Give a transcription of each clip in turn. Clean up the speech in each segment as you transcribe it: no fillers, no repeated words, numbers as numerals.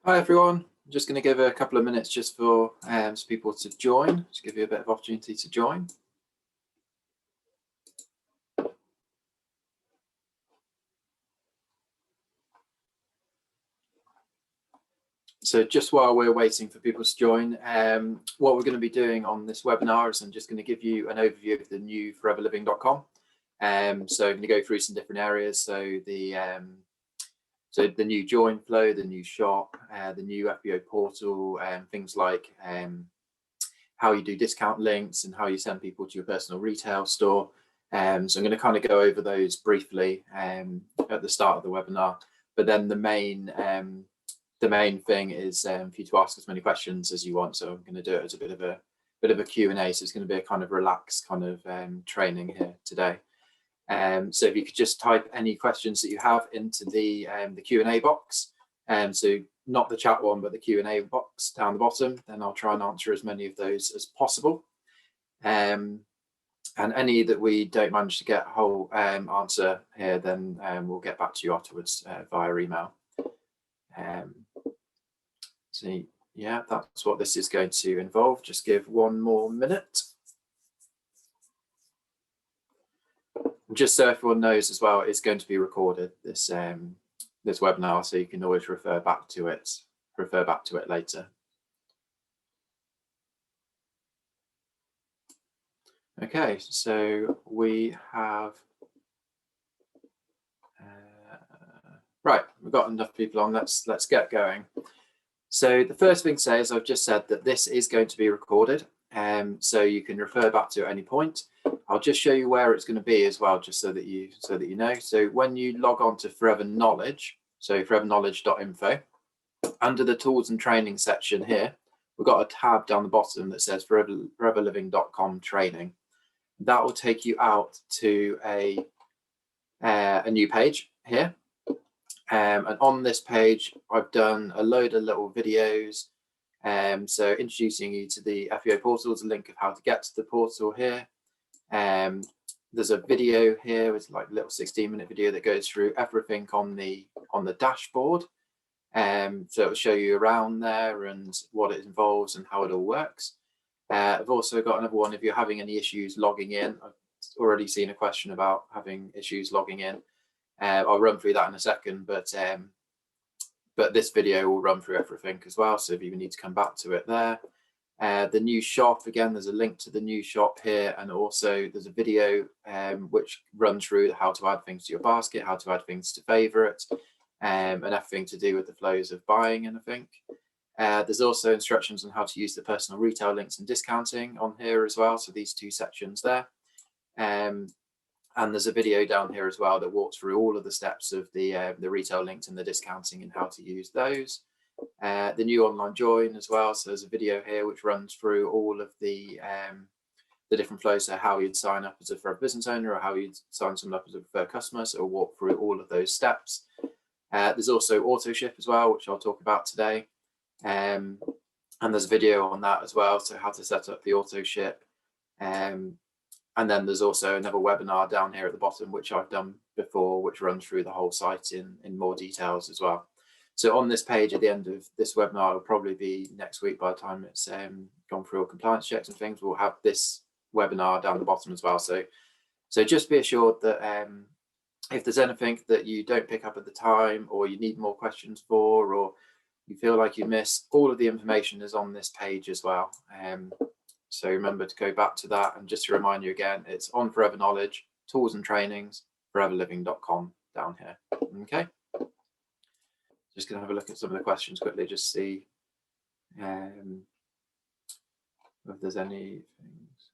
Hi everyone, I'm just going to give a couple of minutes just for some people to join, to give you a bit of opportunity to join. So just while we're waiting for people to join, what we're going to be doing on this webinar is I'm just going to give you an overview of the new foreverliving.com. So I'm going to go through some different areas. So the new join flow, the new shop, the new FBO portal, things like how you do discount links and how you send people to your personal retail store. So I'm going to kind of go over those briefly at the start of the webinar. But then the main thing is for you to ask as many questions as you want. So I'm going to do it as a bit of a Q&A. So it's going to be a kind of relaxed kind of training here today. So if you could just type any questions that you have into the Q&A box, so not the chat one, but the Q&A box down the bottom, then I'll try and answer as many of those as possible. And any that we don't manage to get a whole answer here, then we'll get back to you afterwards via email. So yeah, that's what this is going to involve. Just give one more minute. Just so everyone knows as well, it's going to be recorded, this webinar, so you can always refer back to it later. Okay, so we have right, we've got enough people on. Let's get going. So the first thing to say is I've just said that this is going to be recorded, so you can refer back to it at any point. I'll just show you where it's going to be as well, just so that you know. So when you log on to Forever Knowledge, so foreverknowledge.info, under the tools and training section here, we've got a tab down the bottom that says foreverliving.com training. That will take you out to a new page here. And on this page, I've done a load of little videos. So introducing you to the FBO portal, there's a link of how to get to the portal here. There's a video here, it's like a little 16-minute video that goes through everything on the dashboard. So it'll show you around there and what it involves and how it all works. I've also got another one if you're having any issues logging in. I've already seen a question about having issues logging in. I'll run through that in a second, but this video will run through everything as well. So if you need to come back to it there. The new shop, again, there's a link to the new shop here, and also there's a video which runs through how to add things to your basket, how to add things to favorites, and everything to do with the flows of buying and everything. There's also instructions on how to use the personal retail links and discounting on here as well, so these two sections there. And there's a video down here as well that walks through all of the steps of the retail links and the discounting and how to use those. The new online join as well, so there's a video here which runs through all of the different flows, so how you'd sign up as a Forever business owner or how you'd sign someone up as a preferred customer, so we'll walk through all of those steps. There's also auto ship as well, which I'll talk about today, and there's a video on that as well, so how to set up the auto ship. And then there's also another webinar down here at the bottom, which I've done before, which runs through the whole site in more details as well. So on this page at the end of this webinar, it'll probably be next week by the time it's gone through all compliance checks and things, we'll have this webinar down the bottom as well. So just be assured that if there's anything that you don't pick up at the time, or you need more questions for, or you feel like you missed, all of the information is on this page as well. So remember to go back to that, and just to remind you again, it's on Forever Knowledge, tools and trainings, foreverliving.com down here. Okay. Just going to have a look at some of the questions quickly, just see if there's any things.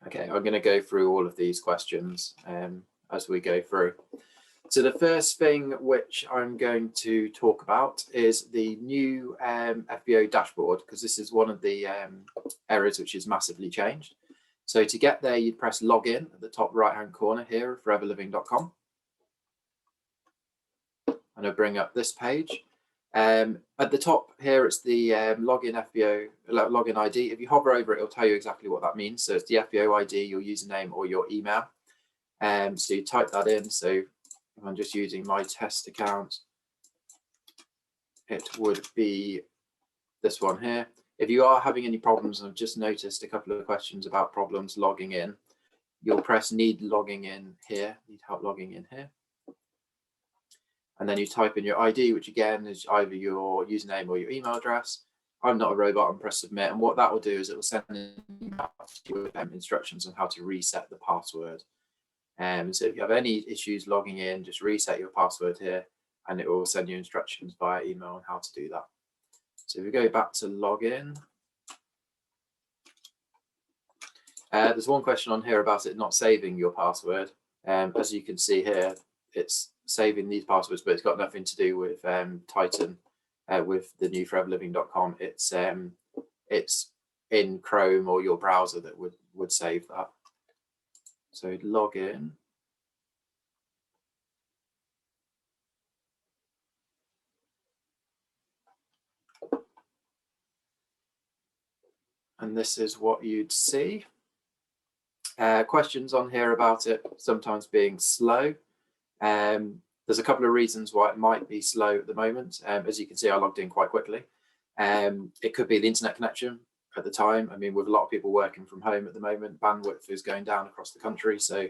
Okay, I'm going to go through all of these questions as we go through. So the first thing which I'm going to talk about is the new FBO dashboard, because this is one of the areas which is massively changed. So to get there, you'd press login at the top right-hand corner here of foreverliving.com. And I'll bring up this page. At the top here, it's the login FBO login ID. If you hover over it, it'll tell you exactly what that means. So it's the FBO ID, your username, or your email. So you type that in. So if I'm just using my test account, it would be this one here. If you are having any problems, I've just noticed a couple of questions about problems logging in, you'll press need logging in here, need help logging in here. And then you type in your ID, which again is either your username or your email address. I'm not a robot, and press submit. And what that will do is it will send you instructions on how to reset the password. So if you have any issues logging in, just reset your password here, and it will send you instructions via email on how to do that. So if we go back to login, there's one question on here about it not saving your password. As you can see here, it's saving these passwords, but it's got nothing to do with Titan, with the new foreverliving.com. It's in Chrome or your browser that would save that. So log in. And this is what you'd see. Questions on here about it sometimes being slow. There's a couple of reasons why it might be slow at the moment. As you can see, I logged in quite quickly. It could be the internet connection at the time. I mean, with a lot of people working from home at the moment, bandwidth is going down across the country. So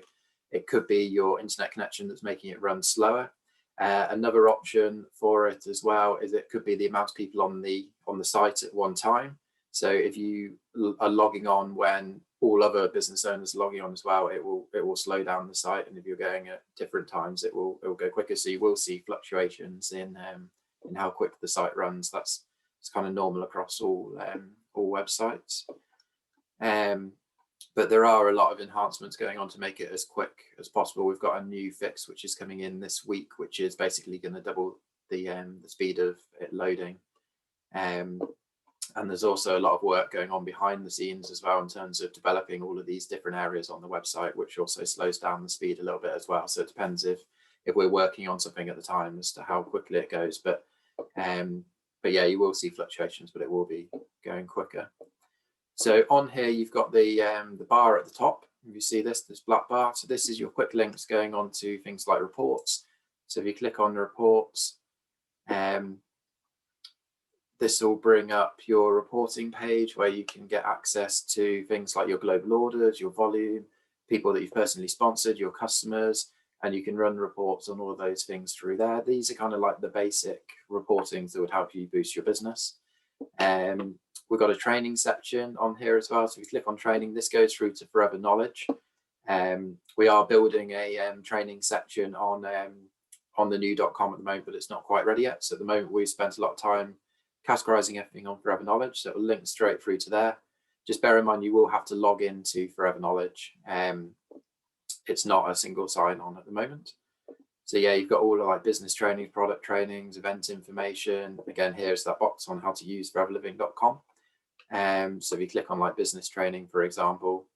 it could be your internet connection that's making it run slower. Another option for it as well is it could be the amount of people on the site at one time. So if you are logging on when all other business owners are logging on as well, it will slow down the site. And if you're going at different times, it will go quicker. So you will see fluctuations in how quick the site runs. It's kind of normal across all websites. But there are a lot of enhancements going on to make it as quick as possible. We've got a new fix which is coming in this week, which is basically going to double the speed of it loading. And there's also a lot of work going on behind the scenes as well in terms of developing all of these different areas on the website, which also slows down the speed a little bit as well. So it depends if we're working on something at the time as to how quickly it goes. But yeah, you will see fluctuations, but it will be going quicker. So on here, you've got the bar at the top. If you see this black bar, so this is your quick links going on to things like reports. So if you click on the reports, this will bring up your reporting page where you can get access to things like your global orders, your volume, people that you've personally sponsored, your customers, and you can run reports on all of those things through there. These are kind of like the basic reportings that would help you boost your business. We've got a training section on here as well. So if you click on training, this goes through to Forever Knowledge. We are building a training section on the new.com at the moment, but it's not quite ready yet. So at the moment, we've spent a lot of time categorizing everything on Forever Knowledge, so it will link straight through to there. Just bear in mind, you will have to log into Forever Knowledge. It's not a single sign-on at the moment. So yeah, you've got all of like business training, product trainings, event information. Again, here's that box on how to use foreverliving.com. So if you click on like business training, for example,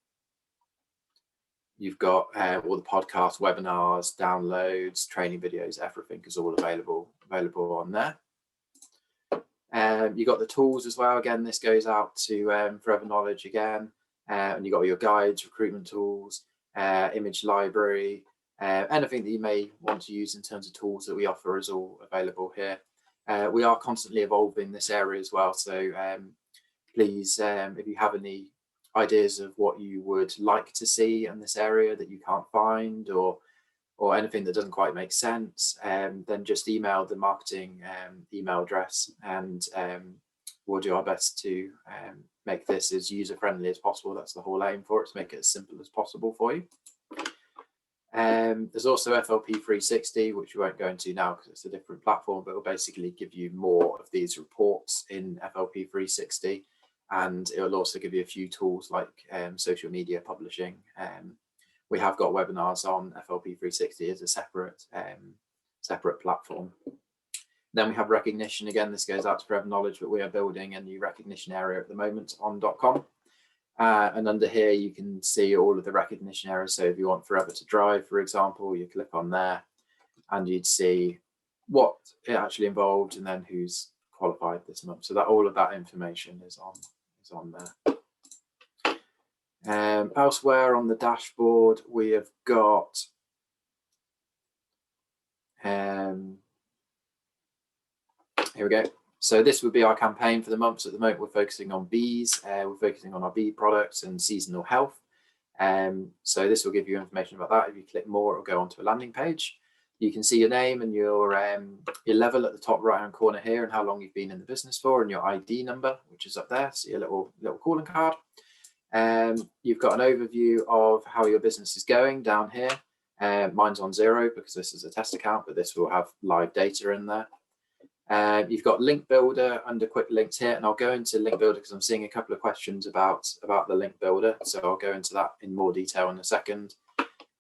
you've got all the podcasts, webinars, downloads, training videos, everything is all available on there. You've got the tools as well. Again, this goes out to Forever Knowledge again. And you've got your guides, recruitment tools, image library, anything that you may want to use in terms of tools that we offer is all available here. We are constantly evolving this area as well. So please, if you have any ideas of what you would like to see in this area that you can't find, or anything that doesn't quite make sense, then just email the marketing email address, and we'll do our best to make this as user-friendly as possible. That's the whole aim for it, to make it as simple as possible for you. There's also FLP 360, which we won't go into now because it's a different platform, but it will basically give you more of these reports in FLP 360, and it will also give you a few tools like social media publishing. We have got webinars on FLP 360 as a separate platform. Then we have recognition. Again, this goes out to Forever Knowledge, but we are building a new recognition area at the moment on .com. And under here, you can see all of the recognition areas. So if you want Forever to Drive, for example, you click on there and you'd see what it actually involved, and then who's qualified this month. So that all of that information is on there. Elsewhere on the dashboard, we have got here we go. So this would be our campaign for the month. So at the moment, we're focusing on bees. We're focusing on our bee products and seasonal health. So this will give you information about that. If you click more, it'll go onto a landing page. You can see your name and your level at the top right hand corner here, and how long you've been in the business for, and your ID number, which is up there. So your little calling card. You've got an overview of how your business is going down here. Mine's on 0 because this is a test account, but this will have live data in there. You've got link builder under quick links here, and I'll go into link builder because I'm seeing a couple of questions about the link builder, so I'll go into that in more detail in a second.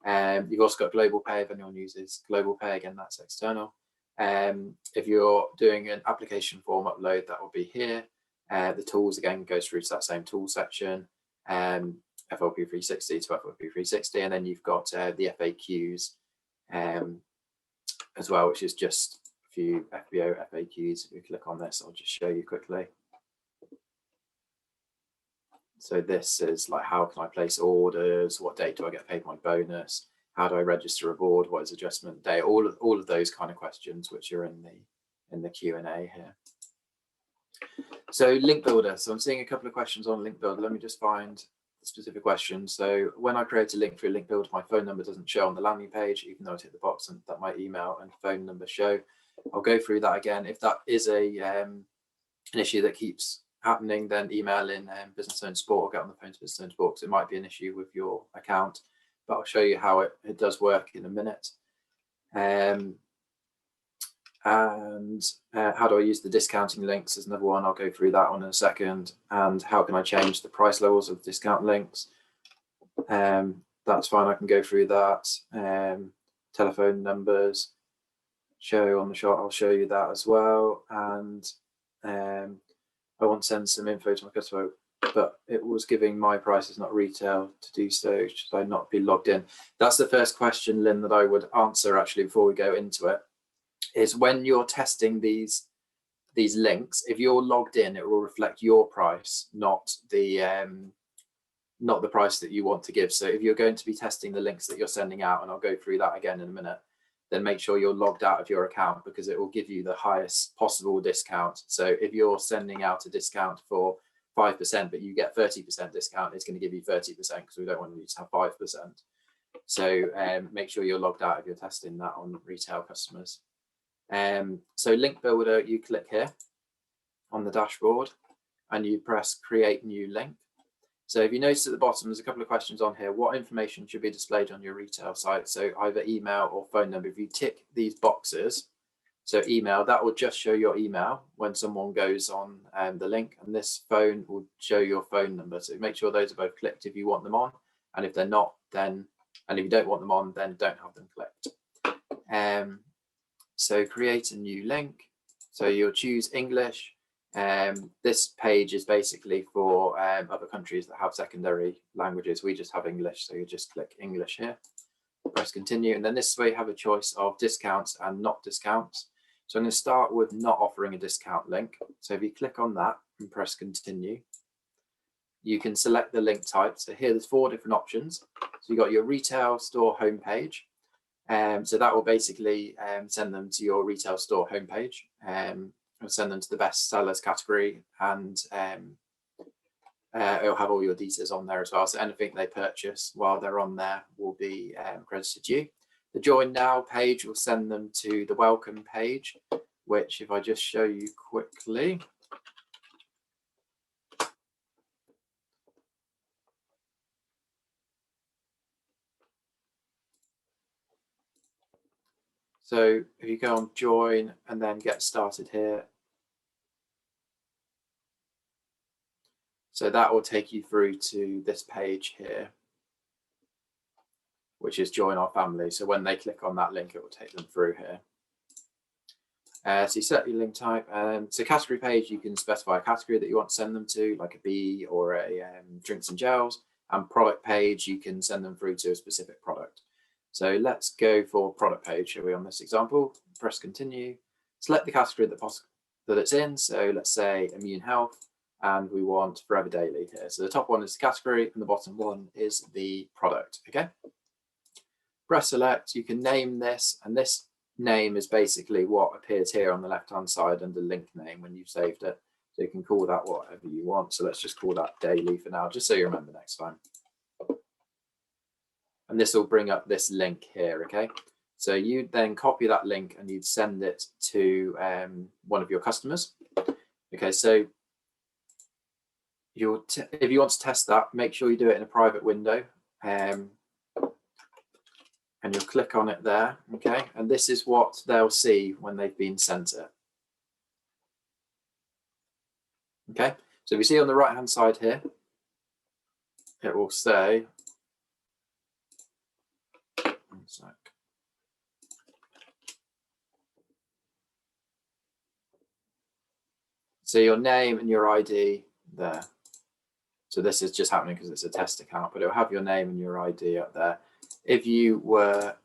You've also got global pay if anyone uses global pay. Again, that's external. If you're doing an application form upload, that will be here. The tools again goes through to that same tool section, FLP 360 to FLP 360, and then you've got the FAQs as well, which is just a few FBO FAQs. If you click on this, I'll just show you quickly. So this is like, how can I place orders? What date do I get paid my bonus? How do I register a board? What is adjustment day? All of those kind of questions, which are in the Q&A here. So link builder. So I'm seeing a couple of questions on link builder. Let me just find the specific question. So when I create a link through link builder, my phone number doesn't show on the landing page, even though I tick the box and that my email and phone number show. I'll go through that again. If that is an issue that keeps happening, then email in business owner support or get on the phone to business owner support, because it might be an issue with your account, but I'll show you how it does work in a minute. And how do I use the discounting links is another one. I'll go through that one in a second. And how can I change the price levels of discount links? That's fine, I can go through that. Telephone numbers show on the shot, I'll show you that as well. And I want to send some info to my customer, but it was giving my prices, not retail, to do so. Should I not be logged in? That's the first question, Lynn, that I would answer actually before we go into it, is when you're testing these links, if you're logged in, it will reflect your price, not the price that you want to give. So if you're going to be testing the links that you're sending out, and I'll go through that again in a minute, then make sure you're logged out of your account, because it will give you the highest possible discount. So if you're sending out a discount for 5%, but you get 30% discount, it's going to give you 30%, because we don't want you to have 5%. So make sure you're logged out if you're testing that on retail customers. So link builder, you click here on the dashboard and you press create new link. So if you notice at the bottom, there's a couple of questions on here. What information should be displayed on your retail site? So either email or phone number. If you tick these boxes, so email, that will just show your email when someone goes on the link, and this phone will show your phone number. So make sure those are both clicked if you want them on, and if they're not, then, and if you don't want them on, then don't have them clicked. So create a new link. So you'll choose English. This page is basically for other countries that have secondary languages. We just have English, so you just click English here, press continue, and then this way you have a choice of discounts and not discounts. So I'm going to start with not offering a discount link. So if you click on that and press continue, you can select the link type. So here there's 4 different options. So you've got your retail store homepage. So that will basically send them to your retail store homepage. It'll send them to the best sellers category, and it'll have all your details on there as well. So anything they purchase while they're on there will be credited to you. The join now page will send them to the welcome page, which if I just show you quickly. So if you go on join and then get started here, so that will take you through to this page here, which is join our family. So when they click on that link, it will take them through here. So you set your link type. So category page, you can specify a category that you want to send them to, like a bee or a drinks and gels. And product page, you can send them through to a specific product. So let's go for product page, shall we, on this example. Press continue, select the category that it's in. So let's say immune health, and we want Forever Daily here. So the top one is the category and the bottom one is the product, okay? Press select, you can name this, and this name is basically what appears here on the left-hand side under link name when you've saved it. So you can call that whatever you want. So let's just call that daily for now, just so you remember next time. And this will bring up this link here, okay? So you then copy that link and you'd send it to one of your customers. Okay, so if you want to test that, make sure you do it in a private window. And you'll click on it there, okay? And this is what they'll see when they've been sent it. Okay, so we see on the right-hand side here, it will say, one sec. So your name and your ID there. So this is just happening because it's a test account, but it'll have your name and your ID up there. If you were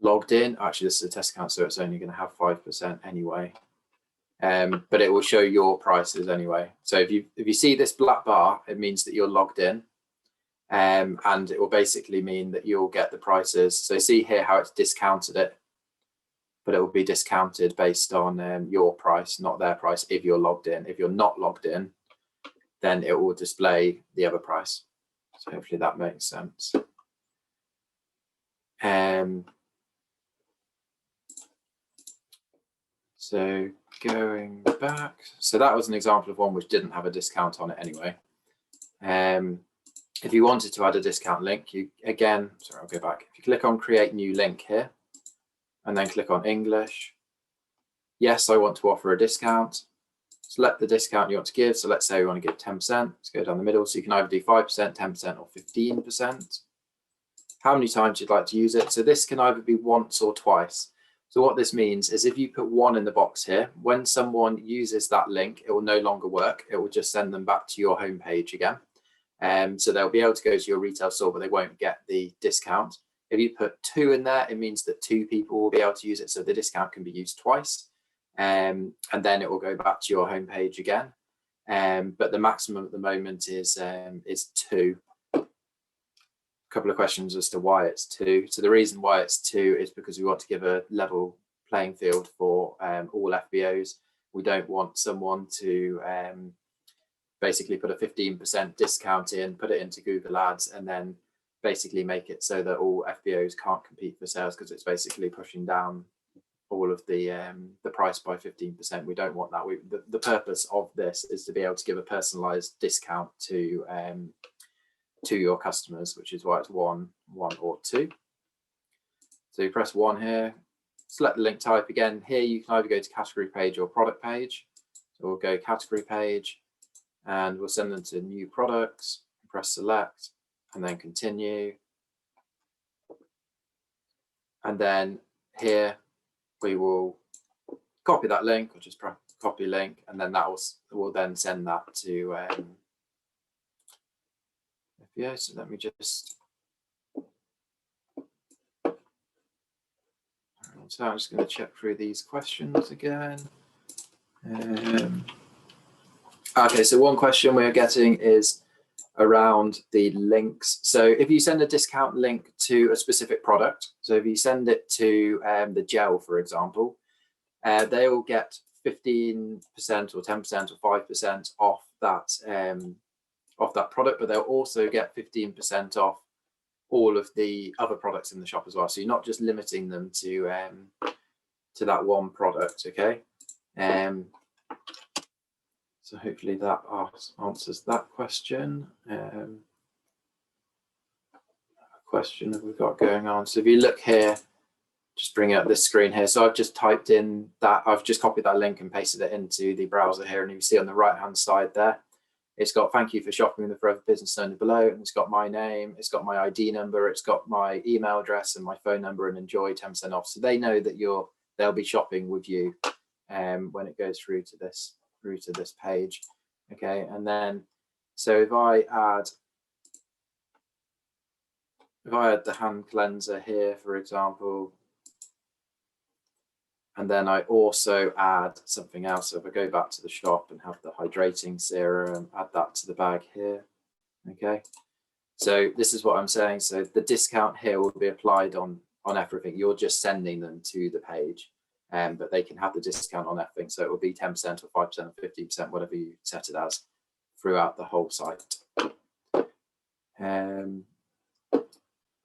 logged in, actually this is a test account, so it's only going to have 5% anyway. But it will show your prices anyway. So if you see this black bar, it means that you're logged in, and it will basically mean that you'll get the prices. So see here how it's discounted it, but it will be discounted based on your price, not their price, if you're logged in. If you're not logged in, then it will display the other price. So hopefully that makes sense. So going back, so that was an example of one which didn't have a discount on it anyway. If you wanted to add a discount link, I'll go back. If you click on create new link here, and then click on English. Yes, I want to offer a discount. Select the discount you want to give. So let's say we want to give 10%. Let's go down the middle. So you can either do 5%, 10%, or 15%. How many times you'd like to use it. So this can either be once or twice. So what this means is if you put 1 in the box here, when someone uses that link, it will no longer work. It will just send them back to your home page again. So they'll be able to go to your retail store, but they won't get the discount. If you put 2 in there, it means that 2 people will be able to use it. So the discount can be used twice. And then it will go back to your home page again. But the maximum at the moment is 2. A couple of questions as to why it's 2. So the reason why it's 2 is because we want to give a level playing field for all FBOs. We don't want someone to basically put a 15% discount in, put it into Google Ads, and then basically make it so that all FBOs can't compete for sales, because it's basically pushing down all of the price by 15%. We don't want that. The purpose of this is to be able to give a personalized discount to your customers, which is why it's 1, 1, or 2. So you press 1 here, select the link type again. Here you can either go to category page or product page. So we'll go category page, and we'll send them to new products. Press select, and then continue. And then here we will copy that link, or just copy link, and then that will then send that to FBO. So let me just, so I'm just going to check through these questions again. Okay, so one question we're getting is around the links. So if you send a discount link to a specific product, so if you send it to the gel, for example, they will get 15% or 10% or 5% off that product, but they'll also get 15% off all of the other products in the shop as well. So you're not just limiting them to that one product, okay? So hopefully that answers that question. Question that we've got going on. So if you look here, just bring up this screen here. So I've just typed in that, I've just copied that link and pasted it into the browser here. And you see on the right hand side there, it's got thank you for shopping with the Forever Business Owner below. And it's got my name, it's got my ID number, it's got my email address and my phone number, and enjoy 10% off. So they know that they'll be shopping with you when it goes through to this page. Okay, and then so if I add if I had the hand cleanser here, for example, and then I also add something else. So if I go back to the shop and have the hydrating serum, add that to the bag here. Okay, so this is what I'm saying. So the discount here will be applied on everything. You're just sending them to the page, but they can have the discount on everything. So it will be 10% or 5% or 50%, whatever you set it as, throughout the whole site.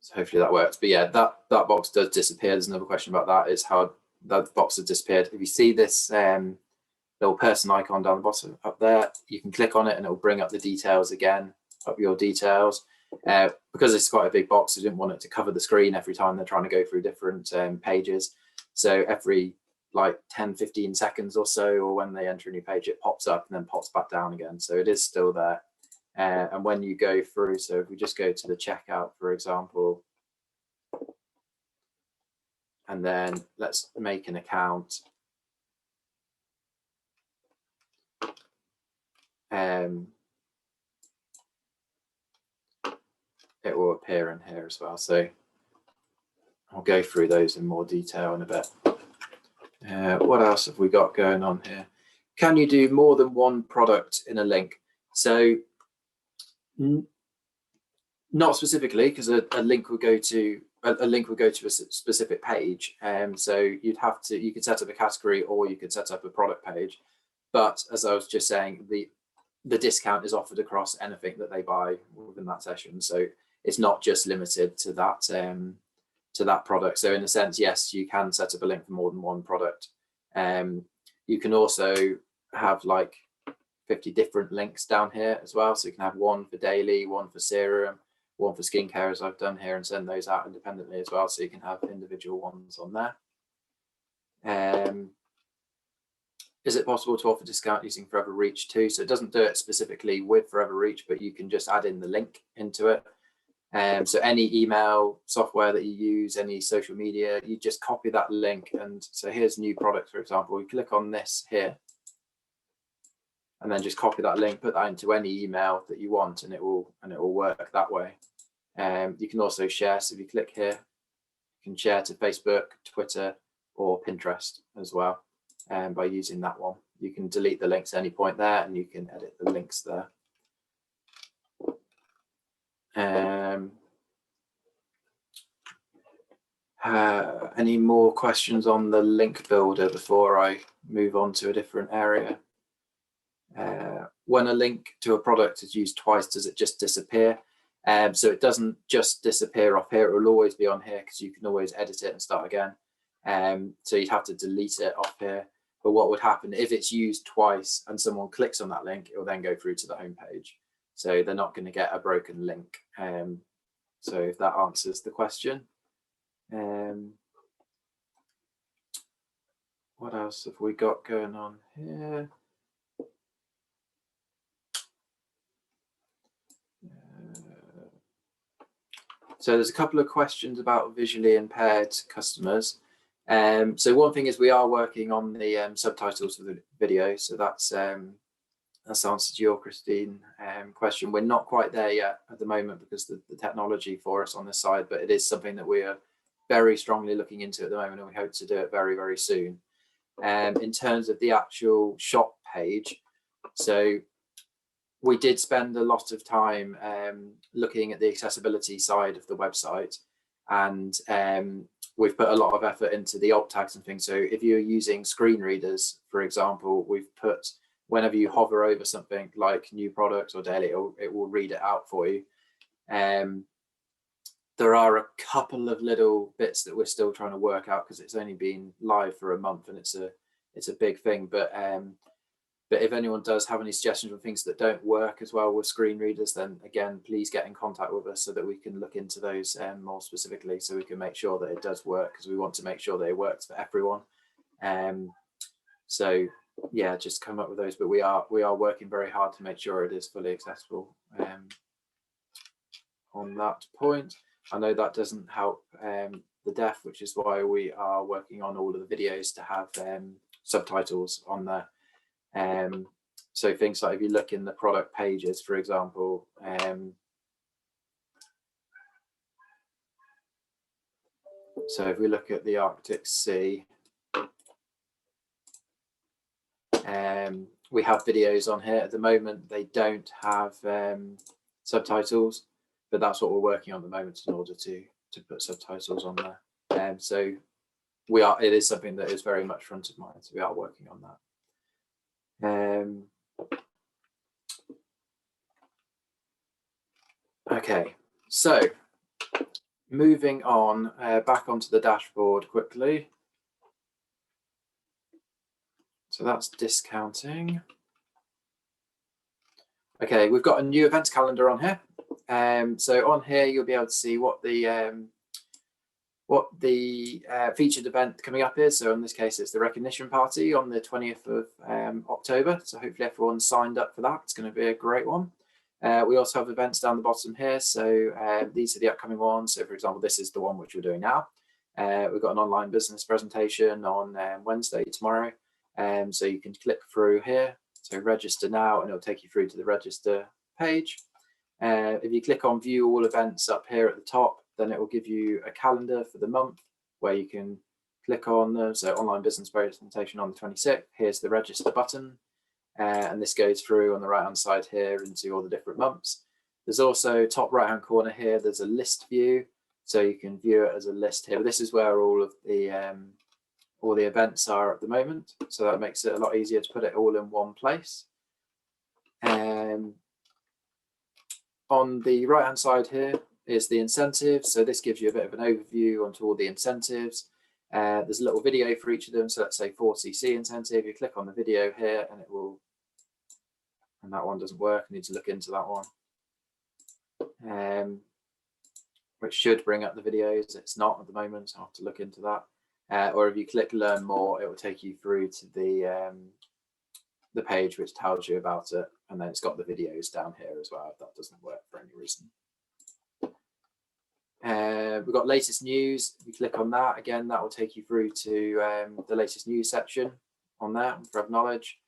So hopefully that works. But yeah, that box does disappear. There's another question about that, is how that box has disappeared. If you see this little person icon down the bottom up there, you can click on it and it will bring up the details again, up your details. Because it's quite a big box, I didn't want it to cover the screen every time they're trying to go through different pages. So every like 10-15 seconds or so, or when they enter a new page, it pops up and then pops back down again. So it is still there. And when you go through, so if we just go to the checkout, for example, and then let's make an account. It will appear in here as well. So I'll go through those in more detail in a bit. What else have we got going on here? Can you do more than one product in a link? So not specifically, because a link will go to a specific page. So you could set up a category, or you could set up a product page. But as I was just saying, the discount is offered across anything that they buy within that session. So it's not just limited to that product. So in a sense, yes, you can set up a link for more than one product. You can also have like 50 different links down here as well. So you can have one for daily, one for serum, one for skincare, as I've done here, and send those out independently as well. So you can have individual ones on there. Is it possible to offer discount using Forever Reach too? So it doesn't do it specifically with Forever Reach, but you can just add in the link into it. So any email software that you use, any social media, you just copy that link. And so here's new product, for example. You click on this here, and then just copy that link, put that into any email that you want, and it will work that way. You can also share. So if you click here, you can share to Facebook, Twitter, or Pinterest as well. By using that one, you can delete the links at any point there, and you can edit the links there. Any more questions on the link builder before I move on to a different area? When a link to a product is used twice, does it just disappear? So it doesn't just disappear off here. It will always be on here, because you can always edit it and start again. So you'd have to delete it off here. But what would happen if it's used twice and someone clicks on that link, it will then go through to the home page. So they're not going to get a broken link. So if that answers the question. What else have we got going on here? So there's a couple of questions about visually impaired customers. So one thing is, we are working on the subtitles for the video. So that's answered your, Christine, question. We're not quite there yet at the moment, because the technology for us on this side, but it is something that we are very strongly looking into at the moment, and we hope to do it very, very soon. In terms of the actual shop page, so we did spend a lot of time looking at the accessibility side of the website, and we've put a lot of effort into the alt tags and things. So if you're using screen readers, for example, we've put, whenever you hover over something like new products or daily, it will read it out for you. There are a couple of little bits that we're still trying to work out, because it's only been live for a month, and it's a big thing. But if anyone does have any suggestions of things that don't work as well with screen readers, then again, please get in contact with us so that we can look into those more specifically, so we can make sure that it does work, because we want to make sure that it works for everyone. So yeah, just come up with those. But we are working very hard to make sure it is fully accessible. On that point, I know that doesn't help the deaf, which is why we are working on all of the videos to have subtitles on there. So things like, if you look in the product pages, for example, So if we look at the Arctic Sea, we have videos on here. At the moment, they don't have subtitles, but that's what we're working on at the moment in order to put subtitles on there. So it is something that is very much front of mind. So we are working on that. Okay, so moving on, back onto the dashboard quickly. So that's discounting. Okay, we've got a new events calendar on here. So on here, you'll be able to see what the featured event coming up is. So in this case, it's the recognition party on the 20th of October. So hopefully everyone's signed up for that. It's going to be a great one. We also have events down the bottom here. So these are the upcoming ones. So for example, this is the one which we're doing now. We've got an online business presentation on Wednesday, tomorrow. So you can click through here. So register now, and it'll take you through to the register page. If you click on view all events up here at the top, then it will give you a calendar for the month where you can click on the online business presentation on the 26th. Here's the register button. And this goes through on the right hand side here into all the different months. There's also top right hand corner here, there's a list view. So you can view it as a list here. But this is where all the events are at the moment. So that makes it a lot easier to put it all in one place. On the right hand side here is the incentives. So this gives you a bit of an overview onto all the incentives. There's a little video for each of them. So let's say 4cc incentive. You click on the video here and it will, and that one doesn't work. I need to look into that one. Which should bring up the videos. It's not at the moment, so I'll have to look into that. Or if you click learn more, it will take you through to the page which tells you about it, and then it's got the videos down here as well if that doesn't work for any reason. We've got latest news. If you click on that, again, that will take you through to the latest news section on there for Forever Knowledge.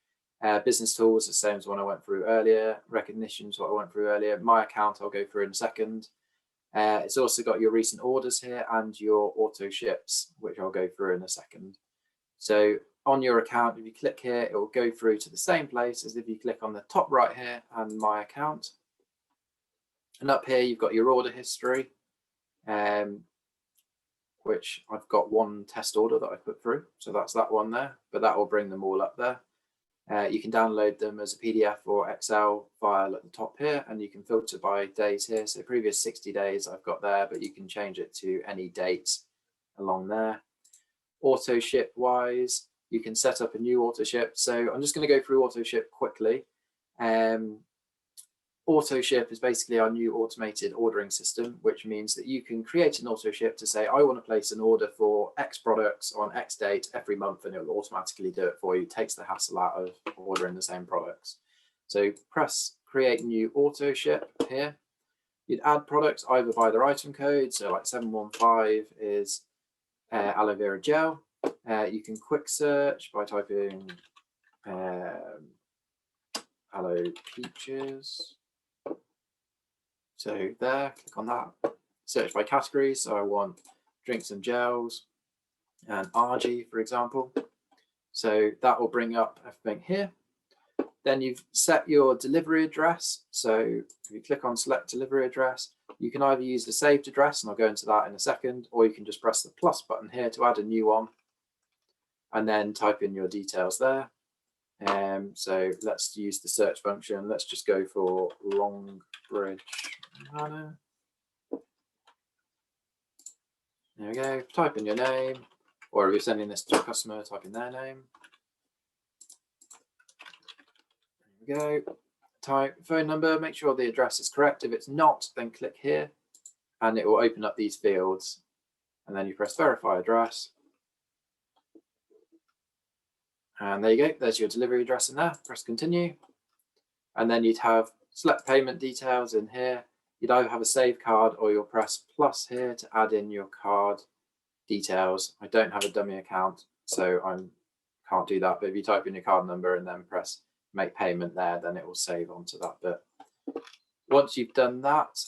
Business tools, the same as one I went through earlier. Recognition is what I went through earlier. My account I'll go through in a second. It's also got your recent orders here and your auto ships, which I'll go through in a second. So on your account, if you click here, it will go through to the same place as if you click on the top right here and my account. And up here, you've got your order history, which I've got one test order that I put through. So that's that one there, but that will bring them all up there. You can download them as a PDF or Excel file at the top here, and you can filter by days here. So previous 60 days I've got there, but you can change it to any dates along there. Auto ship wise, you can set up a new auto ship. So I'm just going to go through auto ship quickly. Auto ship is basically our new automated ordering system, which means that you can create an auto ship to say, I want to place an order for X products on X date every month, and it will automatically do it for you. It takes the hassle out of ordering the same products. So press create new auto ship here. You'd add products either by their item code. So like 715 is aloe vera gel. You can quick search by typing aloe peaches. So there, click on that, search by category. So I want drinks and gels and RG, for example. So that will bring up everything here. Then you've set your delivery address. So if you click on select delivery address, you can either use the saved address, and I'll go into that in a second, or you can just press the plus button here to add a new one and then type in your details there. So let's use the search function. Let's just go for Longbridge Manor. There we go. Type in your name, or if you're sending this to a customer, type in their name. There we go. Type phone number, make sure the address is correct. If it's not, then click here and it will open up these fields. And then you press verify address. And there you go, there's your delivery address in there. Press continue. And then you'd have select payment details in here. You'd either have a save card or you'll press plus here to add in your card details. I don't have a dummy account, so I can't do that. But if you type in your card number and then press make payment there, then it will save onto that bit. Once you've done that,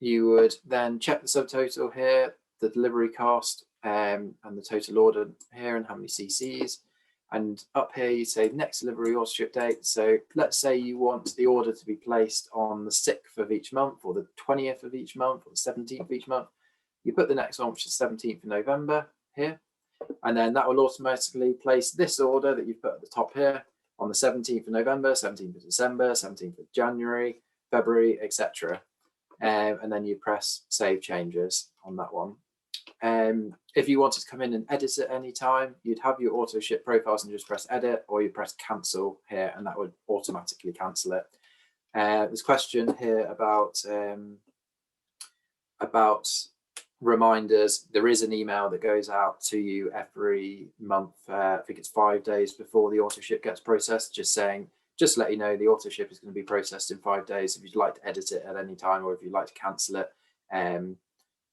you would then check the subtotal here. the delivery cost and the total order here and how many cc's. And up here you say next delivery auto ship date. So let's say you want the order to be placed on the 6th of each month, or the 20th of each month, or the 17th of each month. You put the next one, which is 17th of November here, and then that will automatically place this order that you've put at the top here on the 17th of November, 17th of December, 17th of January, February, etc. And then you press save changes on that one. If you wanted to come in and edit at any time, you'd have your auto ship profiles and just press edit, or you press cancel here and that would automatically cancel it. There's a question here about reminders. There is an email that goes out to you every month. I think it's 5 days before the auto ship gets processed, just saying, just to let you know, the auto ship is going to be processed in 5 days. If you'd like to edit it at any time, or if you'd like to cancel it,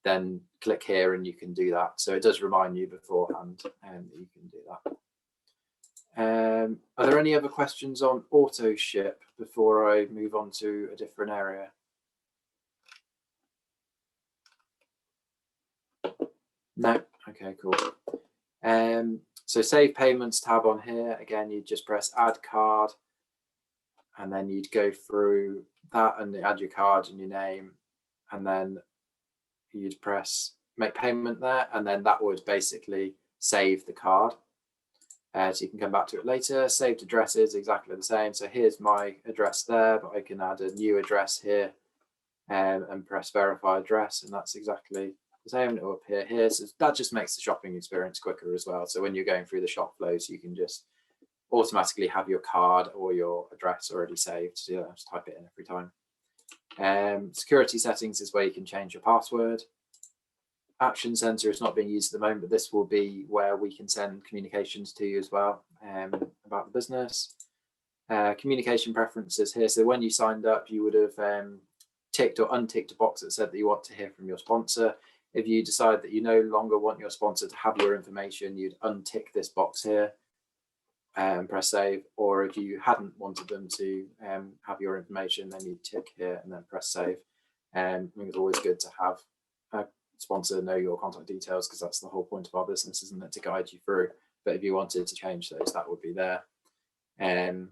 then click here and you can do that. So it does remind you beforehand that you can do that. Are there any other questions on auto ship before I move on to a different area? No? Okay, cool. So save payments tab on here. Again, you just press add card, and then you'd go through that and add your card and your name, and then you'd press make payment there, and then that would basically save the card. So you can come back to it later. Saved address is exactly the same. So here's my address there, but I can add a new address here and press verify address, and that's exactly the same. It will appear here. So that just makes the shopping experience quicker as well. So when you're going through the shop flows, you can just automatically have your card or your address already saved, so you don't have to type it in every time. Security settings is where you can change your password. Action Center is not being used at the moment, but this will be where we can send communications to you as well about the business. Communication preferences here. So when you signed up, you would have ticked or unticked a box that said that you want to hear from your sponsor. If you decide that you no longer want your sponsor to have your information, you'd untick this box here and press save. Or if you hadn't wanted them to have your information, then you'd tick here and then press save. I think it's always good to have a sponsor know your contact details, because that's the whole point of our business, isn't it, to guide you through. But if you wanted to change those, that would be there. And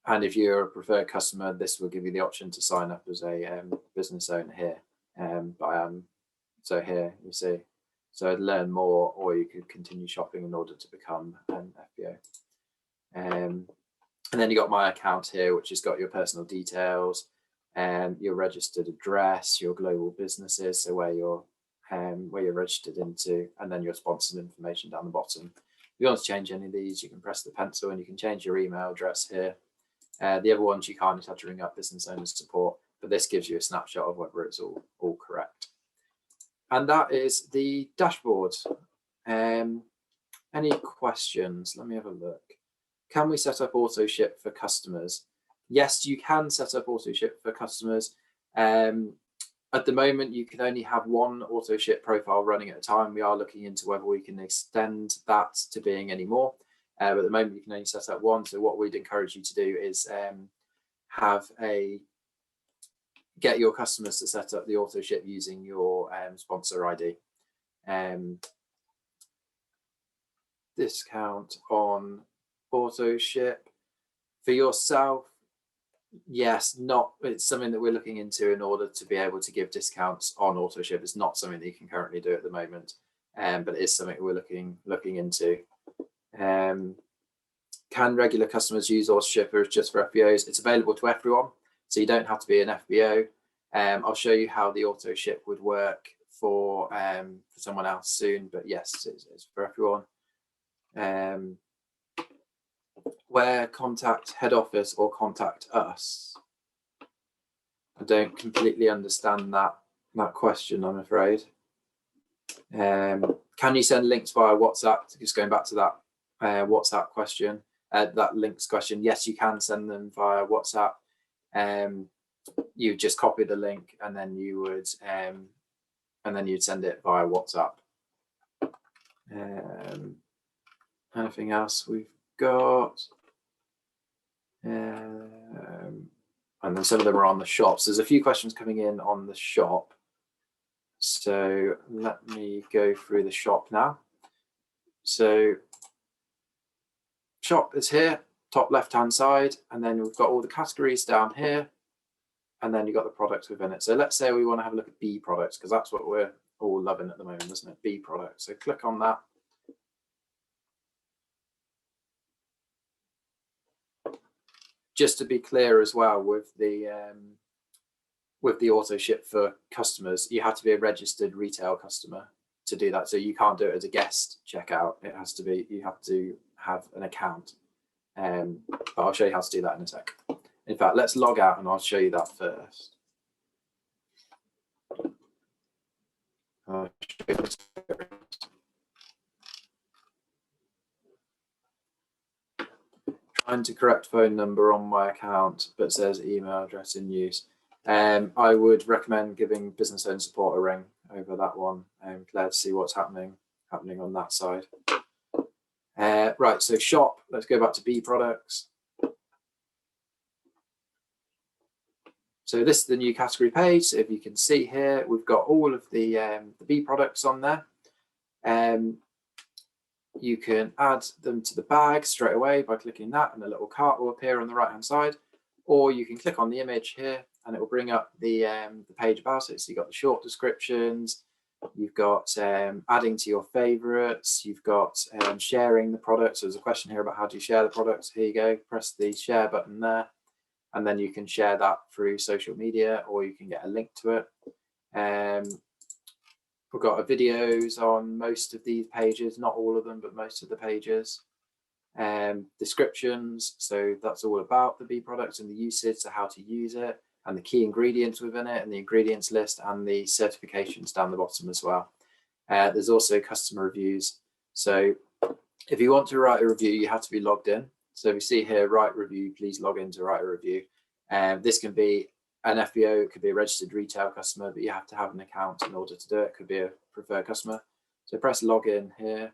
if you're a preferred customer, this will give you the option to sign up as a business owner here. So here you see, so learn more, or you could continue shopping in order to become an FBO. And then you got my account here, which has got your personal details, your registered address, your global businesses, so where you're registered into, and then your sponsored information down the bottom. If you want to change any of these, you can press the pencil and you can change your email address here. The other ones you can't, just have to ring up business owners support, but this gives you a snapshot of whether it's all correct. And that is the dashboard. Any questions? Let me have a look. Can we set up auto ship for customers? Yes, you can set up auto ship for customers. At the moment, you can only have one auto ship profile running at a time. We are looking into whether we can extend that to being any more. But at the moment, you can only set up one. So what we'd encourage you to do is get your customers to set up the auto ship using your sponsor ID. Discount on auto ship for yourself. Yes, it's something that we're looking into in order to be able to give discounts on auto ship. It's not something that you can currently do at the moment, but it is something we're looking into. Can regular customers use auto ship, or just for FBOs? It's available to everyone, so you don't have to be an FBO. I'll show you how the auto ship would work for someone else soon, but yes, it's for everyone. Where contact head office or contact us? I don't completely understand that question, I'm afraid. Can you send links via WhatsApp? Just going back to that WhatsApp question, that links question. Yes, you can send them via WhatsApp. You just copy the link and then you would you'd send it via WhatsApp. Anything else we've got? And then some of them are on the shops. There's a few questions coming in on the shop. So let me go through the shop now. So shop is here, top left-hand side, and then we've got all the categories down here, and then you've got the products within it. So let's say we want to have a look at bee products, because that's what we're all loving at the moment, isn't it? Bee products. So click on that. Just to be clear as well, with the auto ship for customers, you have to be a registered retail customer to do that. So you can't do it as a guest checkout. It has to be, you have to have an account. But I'll show you how to do that in a sec. In fact, let's log out and I'll show you that first. Trying to correct phone number on my account, but says email address in use. I would recommend giving business owner support a ring over that one, Claire, to see what's happening on that side. Right, so shop, let's go back to bee products. So this is the new category page. So if you can see here, we've got all of the bee products on there. You can add them to the bag straight away by clicking that, and a little cart will appear on the right hand side, or you can click on the image here and it will bring up the page about it. So you've got the short descriptions, you've got adding to your favorites, you've got sharing the products. So there's a question here about how do you share the products. Here you go, press the share button there, and then you can share that through social media, or you can get a link to it. We've got videos on most of these pages, not all of them, but most of the pages. Descriptions, so that's all about the bee products and the usage, so how to use it, and the key ingredients within it, and the ingredients list, and the certifications down the bottom as well. There's also customer reviews. So if you want to write a review, you have to be logged in. So we see here, write review, please log in to write a review. This can be an FBO, it could be a registered retail customer, but you have to have an account in order to do it. It could be a preferred customer. So press login here.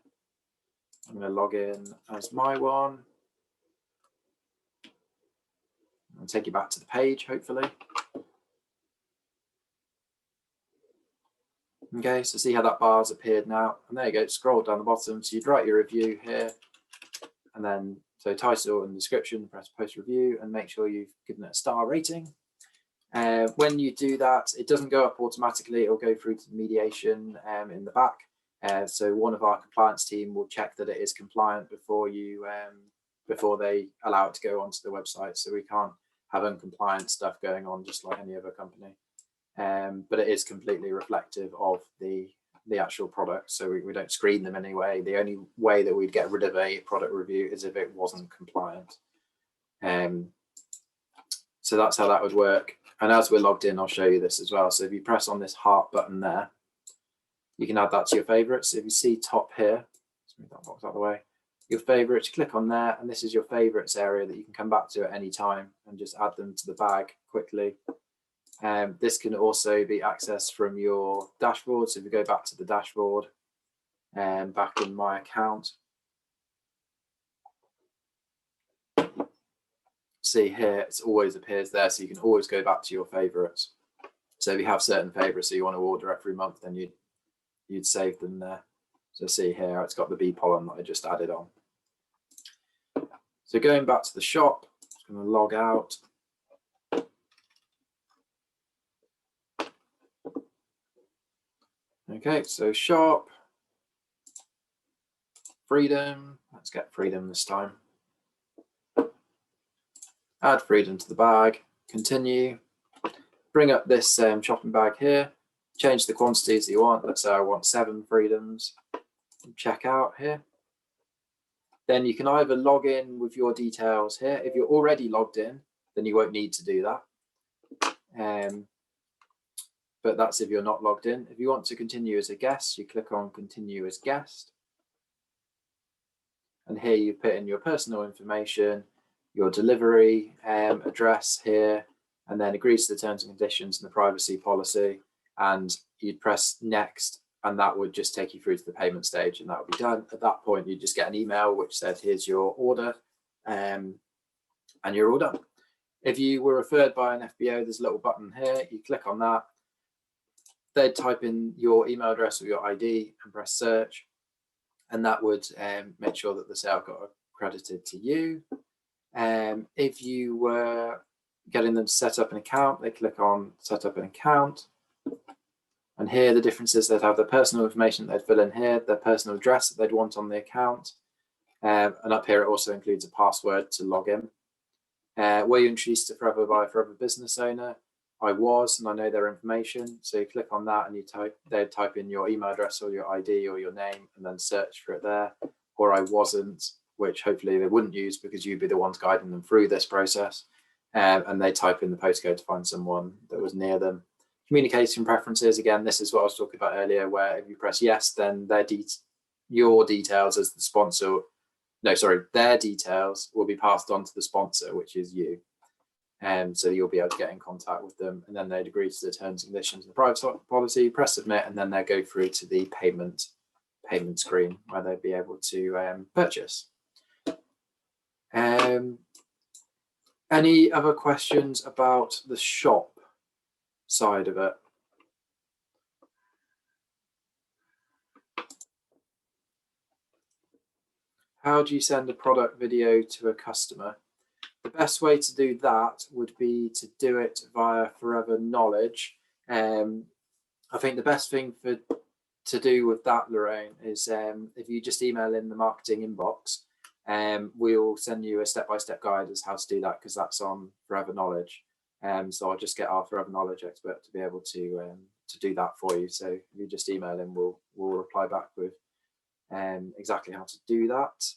I'm going to log in as my one. I'll take you back to the page, hopefully. Okay, so see how that bar's appeared now. And there you go, scroll down the bottom. So you'd write your review here, and then so title and description, press post review, and make sure you've given it a star rating. When you do that, it doesn't go up automatically. It'll go through to the mediation in the back. So one of our compliance team will check that it is compliant before they allow it to go onto the website. So we can't have uncompliant stuff going on just like any other company. But it is completely reflective of the actual product. So we don't screen them anyway. The only way that we'd get rid of a product review is if it wasn't compliant. So that's how that would work. And as we're logged in, I'll show you this as well. So if you press on this heart button there, you can add that to your favorites. So if you see top here, let's move that box out of the way, your favorites, click on there, and this is your favorites area that you can come back to at any time and just add them to the bag quickly. This can also be accessed from your dashboard. So if you go back to the dashboard and back in my account, see here, it always appears there, so you can always go back to your favorites. So if you have certain favorites that you want to order every month, then you'd save them there. So see here, it's got the bee pollen that I just added on. So going back to the shop, I'm going to log out. Okay, so shop, freedom, let's get freedom this time. Add freedom to the bag, continue, bring up this shopping bag here, change the quantities that you want. Let's say I want 7 freedoms, check out here. Then you can either log in with your details here. If you're already logged in, then you won't need to do that. But that's if you're not logged in. If you want to continue as a guest, you click on continue as guest. And here you put in your personal information, your delivery address here, and then agrees to the terms and conditions and the privacy policy. And you'd press next, and that would just take you through to the payment stage, and that would be done. At that point, you just get an email which said, here's your order, and you're all done. If you were referred by an FBO, there's a little button here. You click on that. they'd type in your email address or your ID and press search, and that would make sure that the sale got credited to you. If you were getting them to set up an account, they click on set up an account. And here the difference is they'd have their personal information they'd fill in here, their personal address that they'd want on the account. And up here it also includes a password to log in. Were you introduced to Forever by a Forever business owner? I was, and I know their information. So you click on that and they'd type in your email address or your ID or your name and then search for it there. Or I wasn't, which hopefully they wouldn't use because you'd be the ones guiding them through this process. And they type in the postcode to find someone that was near them. Communication preferences, again, this is what I was talking about earlier, where if you press yes, then your details as the sponsor, their details will be passed on to the sponsor, which is you. So you'll be able to get in contact with them, and then they'd agree to the terms and conditions of the privacy policy, press submit, and then they'll go through to the payment screen where they'd be able to purchase. Any other questions about the shop side of it? How do you send a product video to a customer? The best way to do that would be to do it via Forever Knowledge. I think the best thing to do with that, Lorraine, is if you just email in the marketing inbox, we'll send you a step-by-step guide as how to do that, because that's on Forever Knowledge. So I'll just get our Forever Knowledge expert to be able to do that for you. So if you just email in, we'll reply back with exactly how to do that.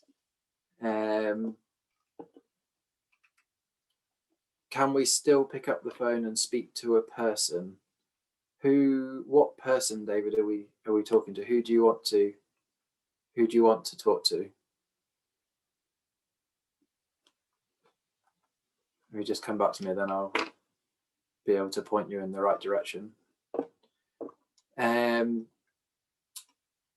Can we still pick up the phone and speak to a person? What person, David, are we talking to? Who do you want to talk to? If you just come back to me, then I'll be able to point you in the right direction.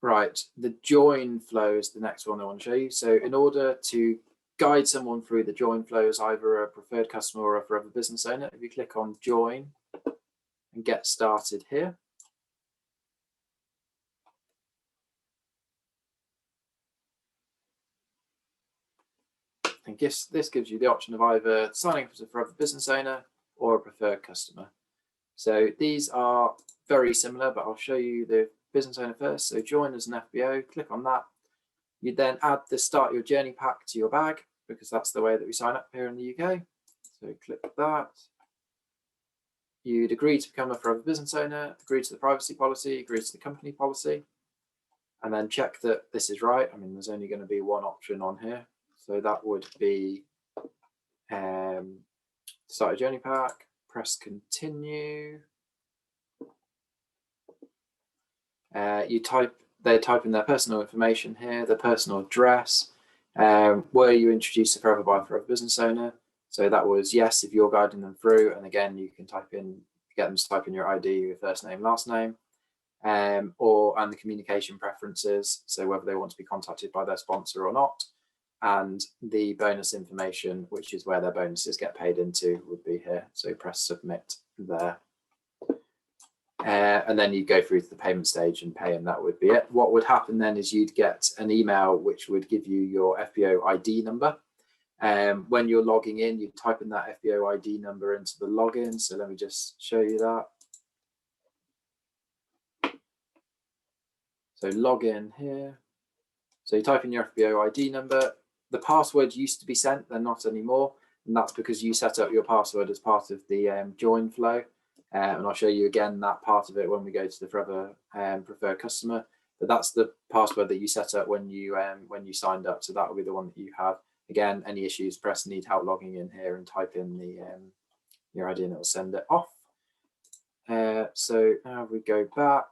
Right, the join flow is the next one I want to show you. So in order to guide someone through the join flow as either a preferred customer or a Forever business owner, if you click on join and get started here, and this gives you the option of either signing up as a Forever business owner or a preferred customer. So these are very similar, but I'll show you the business owner first. So join as an FBO, click on that. You then add the start your journey pack to your bag, because that's the way that we sign up here in the UK. So click that. You'd agree to become a Forever business owner, agree to the privacy policy, agree to the company policy, and then check that this is right. I mean, there's only going to be one option on here. So that would be start a journey pack, press continue. They type in their personal information here, their personal address. Were you introduced to Forever by a Forever business owner? So that was yes, if you're guiding them through. And again, you can get them to type in your ID, your first name, last name, and the communication preferences. So whether they want to be contacted by their sponsor or not, and the bonus information, which is where their bonuses get paid into, would be here. So press submit there. And then you go through to the payment stage and pay, and that would be it. What would happen then is you'd get an email which would give you your FBO ID number. When you're logging in, you type in that FBO ID number into the login. So let me just show you that. So log in here. So you type in your FBO ID number. The password used to be sent, they're not anymore. And that's because you set up your password as part of the join flow. And I'll show you again that part of it when we go to the Forever preferred customer. But that's the password that you set up when you signed up. So that will be the one that you have. Again, any issues, press need help logging in here and type in your ID and it will send it off. So now we go back.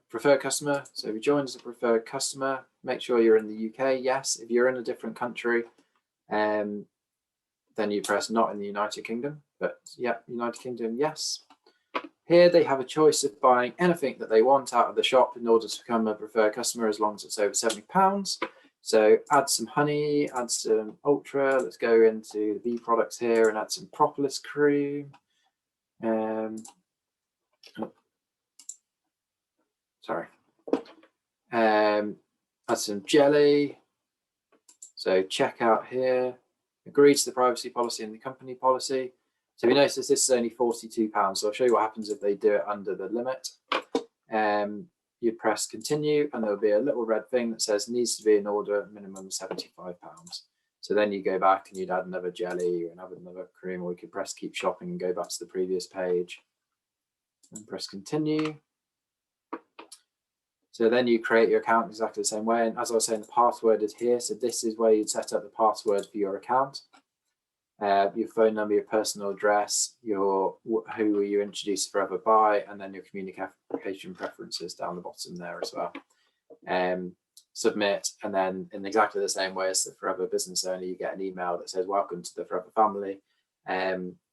Preferred customer. So if you join as a preferred customer, make sure you're in the UK. Yes. If you're in a different country, then you press not in the United Kingdom. But yeah, United Kingdom, yes. Here they have a choice of buying anything that they want out of the shop in order to become a preferred customer, as long as it's over £70. So add some honey, add some ultra. Let's go into the bee products here and add some propolis cream. Add some jelly. So check out here, agree to the privacy policy and the company policy. So we notice this is only £42. So I'll show you what happens if they do it under the limit. You press continue and there'll be a little red thing that says needs to be in order, minimum £75. So then you go back and you'd add another jelly or another cream, or you could press keep shopping and go back to the previous page and press continue. So then you create your account exactly the same way. And as I was saying, the password is here. So this is where you'd set up the password for your account. Your phone number, your personal address, who were you introduced Forever by, and then your communication preferences down the bottom there as well. Submit, and then in exactly the same way as the Forever business owner, you get an email that says welcome to the Forever family.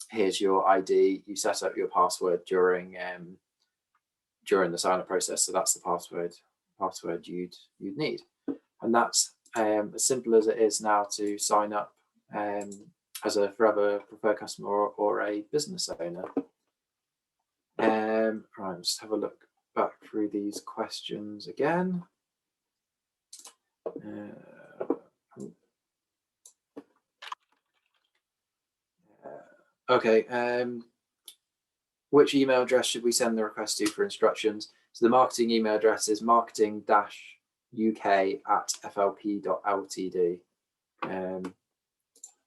Here's your ID. You set up your password during the sign-up process, so that's the password you'd need, and that's as simple as it is now to sign up as a Forever preferred customer or a business owner. Right, let's have a look back through these questions again. Okay, which email address should we send the request to for instructions? So the marketing email address is marketing-uk@flp.ltd.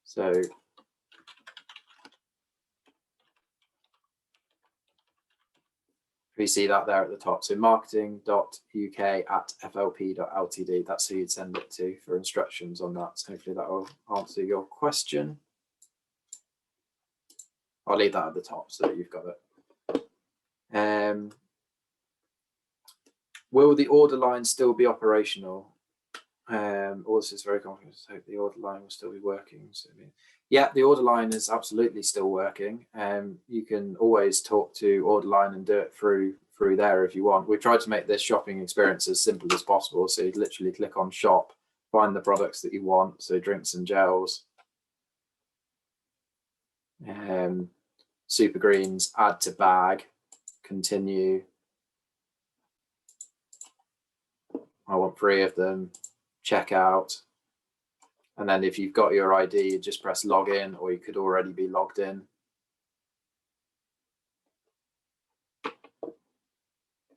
So we see that there at the top. So marketing.uk@flp.ltd. That's who you'd send it to for instructions on that. So hopefully that will answer your question. I'll leave that at the top so that you've got it. Will the order line still be operational? All this is very confident. I hope the order line will still be working. So, yeah, the order line is absolutely still working. You can always talk to order line and do it through there if you want. We've tried to make this shopping experience as simple as possible. So you literally click on shop, find the products that you want. So drinks and gels, super greens, add to bag, continue. I want 3 of them, check out. And then if you've got your ID, you just press login, or you could already be logged in.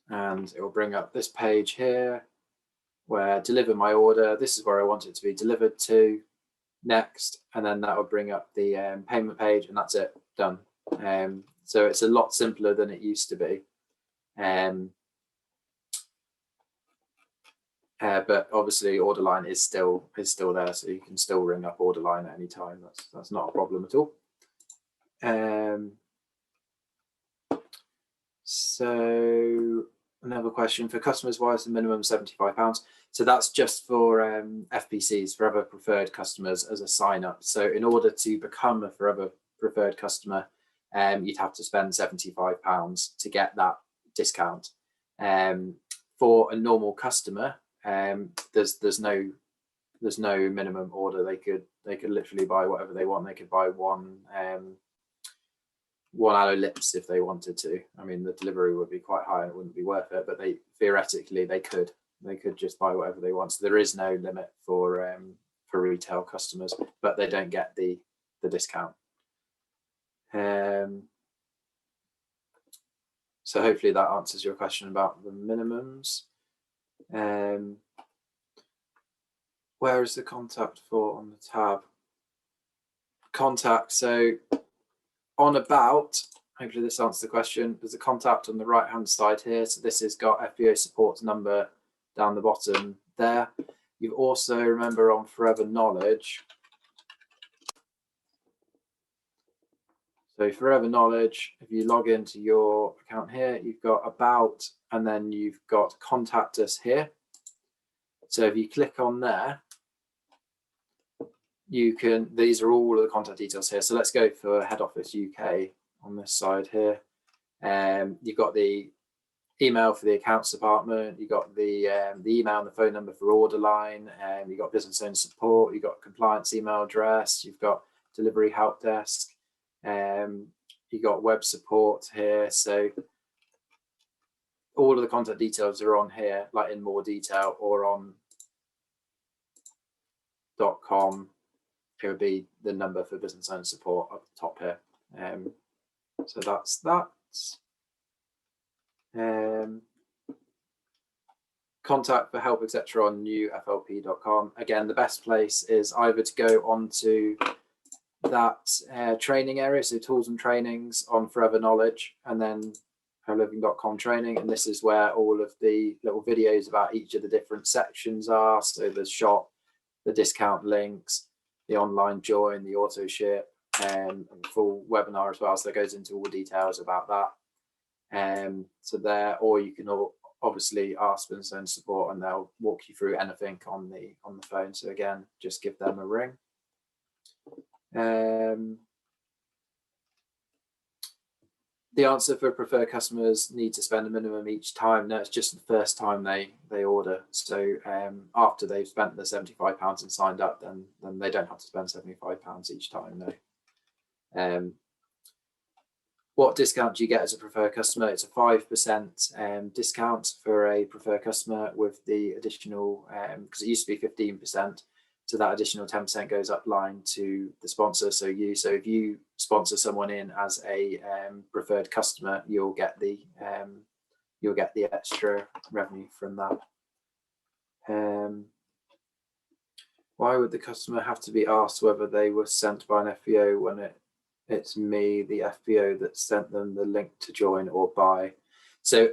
And it will bring up this page here where deliver my order. This is where I want it to be delivered to. Next, and then that will bring up the payment page, and that's it, done. So it's a lot simpler than it used to be. But obviously order line is still there, so you can still ring up order line at any time. That's not a problem at all. So another question for customers, why is the minimum £75? So that's just for FPCs, Forever Preferred Customers, as a sign up. So in order to become a Forever Preferred Customer, you'd have to spend £75 to get that discount. For a normal customer, there's no minimum order. They could literally buy whatever they want. They could buy one aloe lips if they wanted to. I mean, the delivery would be quite high and it wouldn't be worth it, but theoretically they could just buy whatever they want. So there is no limit for retail customers, but they don't get the discount. So hopefully that answers your question about the minimums. Where is the contact for on the tab? Contact, so on about, hopefully this answers the question, there's a contact on the right hand side here. So this has got FBO support's number down the bottom there. You also remember on Forever Knowledge. So Forever Knowledge, if you log into your account here, you've got about, and then you've got contact us here. So if you click on there, you can, these are all of the contact details here. So let's go for head office UK on this side here. You've got the email for the accounts department, you've got the email and the phone number for order line, you've got business owner support, you've got compliance email address, you've got delivery help desk, you've got web support here. So all of the contact details are on here, like in more detail, or on .com. It would be the number for business owner support up the top here. So that's that. Contact for help, etc. on newflp.com. Again, the best place is either to go onto that training area, so tools and trainings on Forever Knowledge, and then foreverliving.com training, and this is where all of the little videos about each of the different sections are. So the shop, the discount links, the online join, the auto ship, and full webinar as well. So it goes into all the details about that. So there, or you can obviously ask business owner support, and they'll walk you through anything on the phone. So again, just give them a ring. The answer for preferred customers need to spend a minimum each time. No, it's just the first time they order. So after they've spent the £75 and signed up, then they don't have to spend £75 each time. No. What discount do you get as a preferred customer? It's a 5% discount for a preferred customer, with the additional, because it used to be 15%. So that additional 10% goes up line to the sponsor. So if you sponsor someone in as a preferred customer, you'll get the extra revenue from that. Why would the customer have to be asked whether they were sent by an FBO when it's me, the FBO, that sent them the link to join or buy? So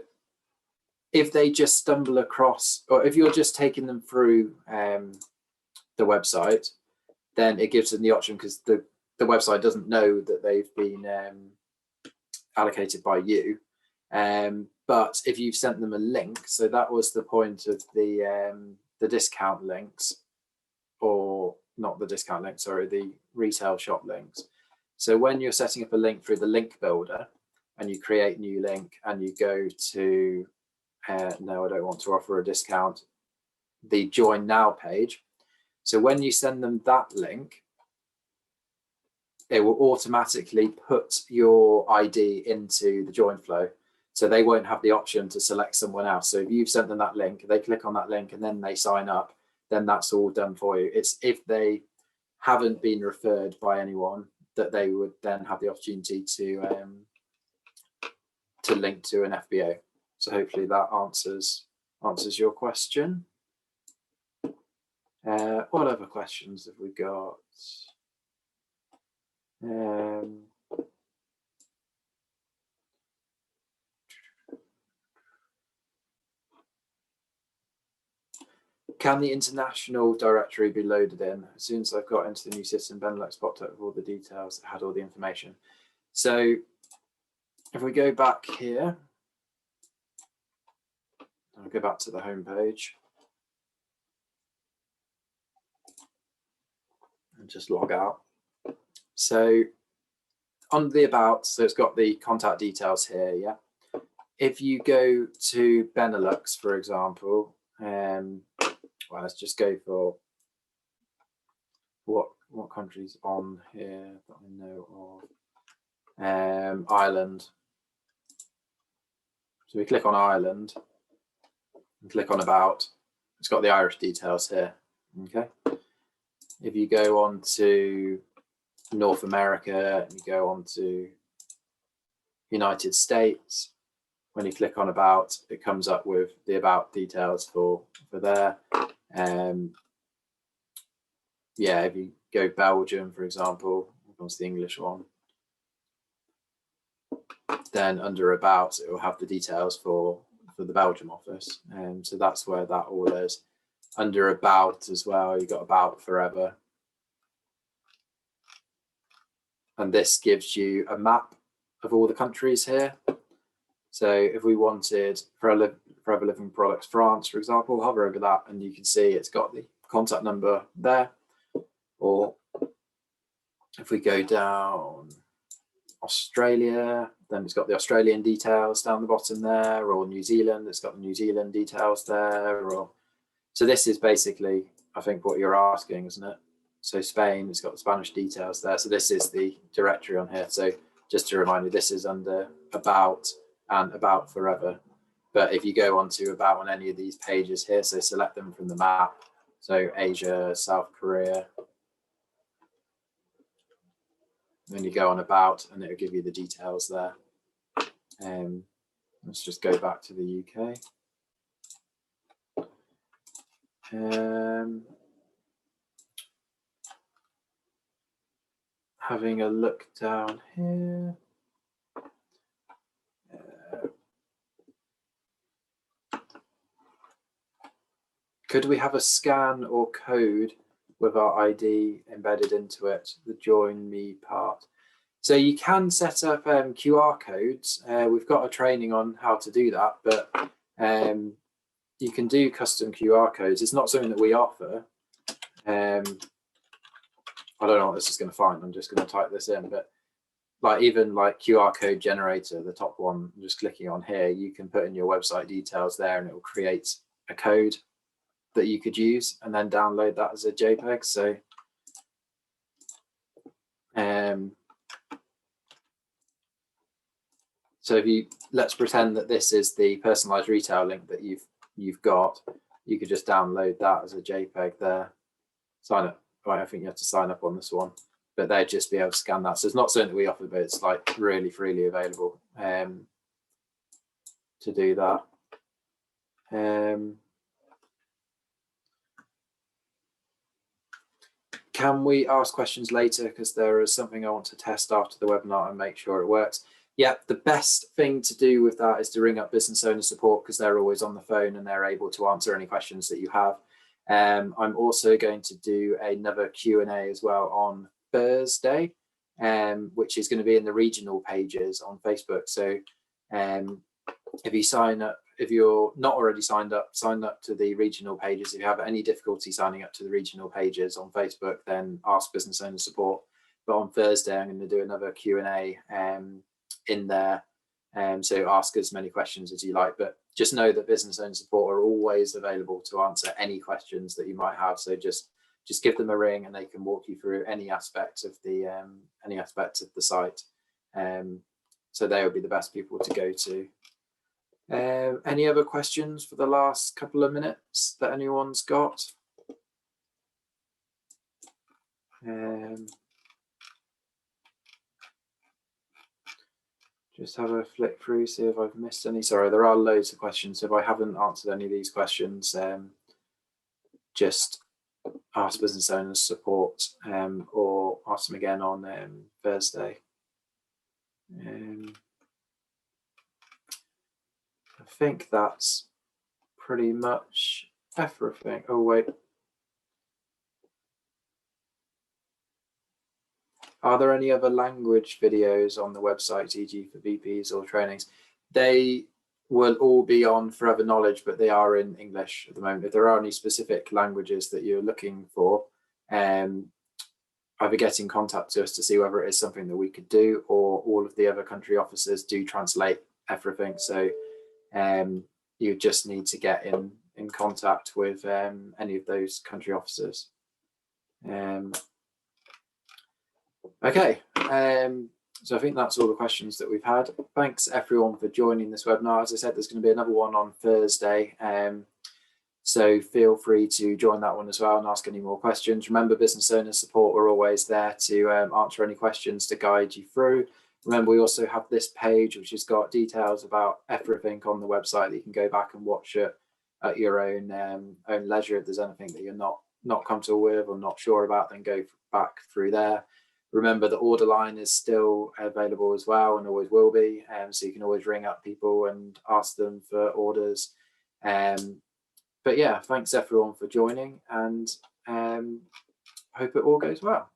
if they just stumble across, or if you're just taking them through the website, then it gives them the option, because the website doesn't know that they've been allocated by you. But if you've sent them a link, so that was the point of the discount links, or not the discount links, sorry, the retail shop links. So when you're setting up a link through the link builder, and you create new link, and you go to no, I don't want to offer a discount, the join now page. So when you send them that link, it will automatically put your ID into the join flow. So they won't have the option to select someone else. So if you've sent them that link, they click on that link and then they sign up, then that's all done for you. It's if they haven't been referred by anyone that they would then have the opportunity to link to an FBO. So hopefully that answers your question. What other questions have we got? Can the international directory be loaded in? As soon as I've got into the new system, Benelux popped up with all the details, it had all the information. So if we go back here, I'll go back to the home page and just log out. So on the about, so it's got the contact details here, yeah. If you go to Benelux, for example, well, let's just go for what country's on here that I know of. Ireland. So we click on Ireland and click on about. It's got the Irish details here. Okay. If you go on to North America, you go on to United States, when you click on about, it comes up with the about details for there. Yeah, if you go Belgium, for example, onto the English one, then under about, it will have the details for the Belgium office. So that's where that all is. Under about as well, you've got about forever. And this gives you a map of all the countries here. So if we wanted Forever Living Products France, for example, hover over that and you can see it's got the contact number there. Or if we go down Australia, then it's got the Australian details down the bottom there, or New Zealand, it's got the New Zealand details there. Or so this is basically, I think, what you're asking, isn't it? So Spain, it's got the Spanish details there. So this is the directory on here. So just to remind you, this is under About and About Forever. But if you go on to About on any of these pages here, so select them from the map. So Asia, South Korea. Then you go on About and it'll give you the details there. Let's just go back to the UK. Having a look down here. Could we have a scan or code with our ID embedded into it, the join me part? So you can set up QR codes. We've got a training on how to do that, but you can do custom QR codes. It's not something that we offer. I don't know what this is going to find. I'm just going to type this in, but like even like QR code generator, the top one, just clicking on here, you can put in your website details there and it will create a code that you could use and then download that as a JPEG. So so if you, let's pretend that this is the personalized retail link that you've got, you could just download that as a JPEG there, sign up. Well, I think you have to sign up on this one, but they'd just be able to scan that. So it's not something that we offer, but it's like really freely available to do that. Can we ask questions later? Because there is something I want to test after the webinar and make sure it works. Yeah, the best thing to do with that is to ring up business owner support because they're always on the phone and they're able to answer any questions that you have. I'm also going to do another Q&A as well on Thursday, which is going to be in the regional pages on Facebook. So if you sign up, if you're not already signed up, sign up to the regional pages. If you have any difficulty signing up to the regional pages on Facebook, then ask business owner support. But on Thursday, I'm going to do another Q&A in there. So ask as many questions as you like, but just know that business owner support are always available to answer any questions that you might have. So just give them a ring and they can walk you through any aspect of the site. So they will be the best people to go to. Any other questions for the last couple of minutes that anyone's got? Just have a flick through, see if I've missed any. Sorry, there are loads of questions. So if I haven't answered any of these questions, just ask business owners support or ask them again on Thursday. I think that's pretty much everything. Oh, wait. Are there any other language videos on the website, e.g. for VPs or trainings? They will all be on Forever Knowledge, but they are in English at the moment. If there are any specific languages that you're looking for, either get in contact to us to see whether it is something that we could do, or all of the other country officers do translate everything. So you just need to get in contact with any of those country officers. Okay, so I think that's all the questions that we've had. Thanks everyone for joining this webinar. As I said, there's going to be another one on Thursday, so feel free to join that one as well and ask any more questions. Remember, business owner support are always there to answer any questions to guide you through. Remember, we also have this page which has got details about everything on the website that you can go back and watch it at your own leisure. If there's anything that you're not comfortable with or not sure about, then go back through there. Remember, the order line is still available as well and always will be, so you can always ring up people and ask them for orders. But yeah, thanks everyone for joining, and hope it all goes well.